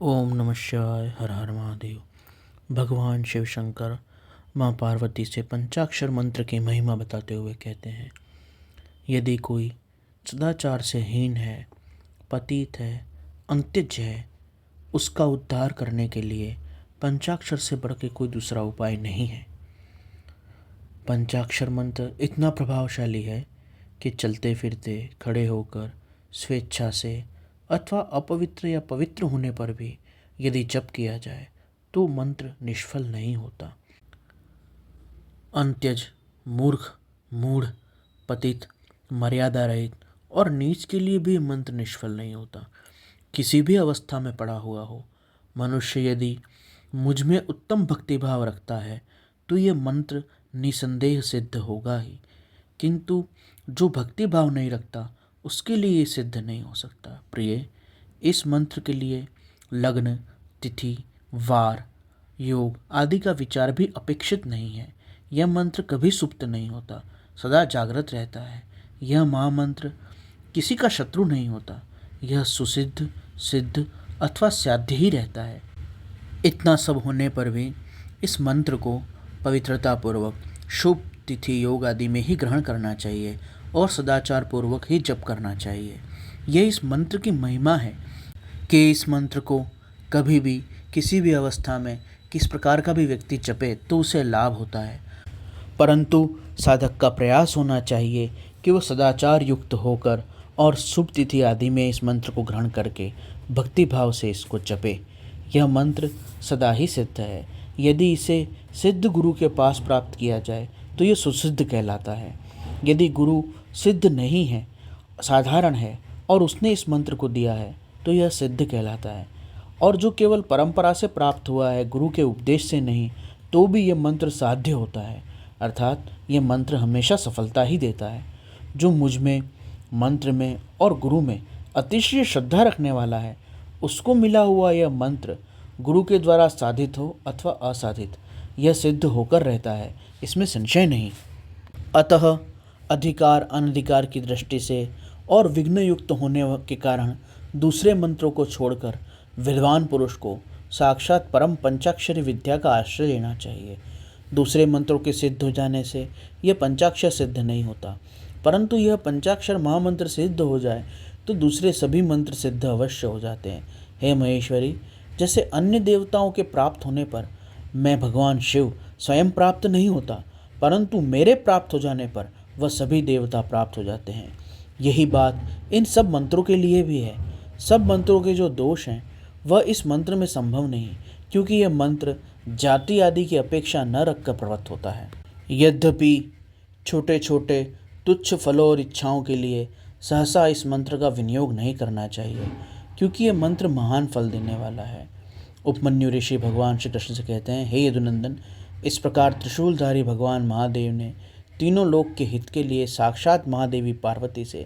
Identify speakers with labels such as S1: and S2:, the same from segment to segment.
S1: ओम नमः शिवाय। हर हर महादेव। भगवान शिव शंकर माँ पार्वती से पंचाक्षर मंत्र की महिमा बताते हुए कहते हैं, यदि कोई सदाचार से हीन है, पतित है, अंत्यज है, उसका उद्धार करने के लिए पंचाक्षर से बढ़ के कोई दूसरा उपाय नहीं है। पंचाक्षर मंत्र इतना प्रभावशाली है कि चलते फिरते, खड़े होकर, स्वेच्छा से अथवा अपवित्र या पवित्र होने पर भी यदि जप किया जाए तो मंत्र निष्फल नहीं होता। अंत्यज, मूर्ख, मूढ़, पतित, मर्यादा रहित और नीच के लिए भी मंत्र निष्फल नहीं होता। किसी भी अवस्था में पड़ा हुआ हो, मनुष्य यदि मुझ में उत्तम भक्तिभाव रखता है तो ये मंत्र निसंदेह सिद्ध होगा ही, किंतु जो भक्तिभाव नहीं रखता उसके लिए ये सिद्ध नहीं हो सकता। प्रिय, इस मंत्र के लिए लग्न, तिथि, वार, योग आदि का विचार भी अपेक्षित नहीं है। यह मंत्र कभी सुप्त नहीं होता, सदा जागृत रहता है। यह महामंत्र किसी का शत्रु नहीं होता, यह सुसिद्ध, सिद्ध अथवा साध्य ही रहता है। इतना सब होने पर भी इस मंत्र को पवित्रता पूर्वक शुभ तिथि, योग आदि में ही ग्रहण करना चाहिए और सदाचार पूर्वक ही जप करना चाहिए। यह इस मंत्र की महिमा है कि इस मंत्र को कभी भी किसी भी अवस्था में किस प्रकार का भी व्यक्ति जपे तो उसे लाभ होता है, परंतु साधक का प्रयास होना चाहिए कि वो सदाचार युक्त होकर और शुभ तिथि आदि में इस मंत्र को ग्रहण करके भक्ति भाव से इसको जपे। यह मंत्र सदा ही सिद्ध है। यदि इसे सिद्ध गुरु के पास प्राप्त किया जाए तो यह सुसिद्ध कहलाता है। यदि गुरु सिद्ध नहीं है, साधारण है और उसने इस मंत्र को दिया है तो यह सिद्ध कहलाता है। और जो केवल परंपरा से प्राप्त हुआ है, गुरु के उपदेश से नहीं, तो भी यह मंत्र साध्य होता है, अर्थात यह मंत्र हमेशा सफलता ही देता है। जो मुझ में, मंत्र में और गुरु में अतिशय श्रद्धा रखने वाला है, उसको मिला हुआ यह मंत्र गुरु के द्वारा साधित हो अथवा असाधित, यह सिद्ध होकर रहता है, इसमें संशय नहीं। अतः अधिकार अनधिकार की दृष्टि से और विघ्न युक्त होने के कारण दूसरे मंत्रों को छोड़कर विद्वान पुरुष को साक्षात परम पंचाक्षरी विद्या का आश्रय लेना चाहिए। दूसरे मंत्रों के सिद्ध हो जाने से यह पंचाक्षर सिद्ध नहीं होता, परंतु यह पंचाक्षर महामंत्र सिद्ध हो जाए तो दूसरे सभी मंत्र सिद्ध अवश्य हो जाते हैं। हे महेश्वरी, जैसे अन्य देवताओं के प्राप्त होने पर मैं भगवान शिव स्वयं प्राप्त नहीं होता, परंतु मेरे प्राप्त हो जाने पर वह सभी देवता प्राप्त हो जाते हैं। यही बात इन सब मंत्रों के लिए भी है। सब मंत्रों के जो दोष हैं वह इस मंत्र में संभव नहीं, क्योंकि यह मंत्र जाति आदि की अपेक्षा न रखकर प्रवृत्त होता है। यद्यपि छोटे छोटे तुच्छ फलों और इच्छाओं के लिए सहसा इस मंत्र का विनियोग नहीं करना चाहिए, क्योंकि यह मंत्र महान फल देने वाला है। उपमन्यु ऋषि भगवान श्री कृष्ण से कहते हैं, हे यदुनंदन, इस प्रकार त्रिशूलधारी भगवान महादेव ने तीनों लोक के हित के लिए साक्षात महादेवी पार्वती से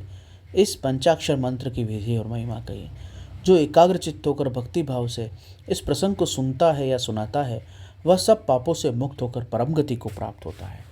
S1: इस पंचाक्षर मंत्र की विधि और महिमा कही। जो एकाग्रचित्त होकर भक्ति भाव से इस प्रसंग को सुनता है या सुनाता है, वह सब पापों से मुक्त होकर परम गति को प्राप्त होता है।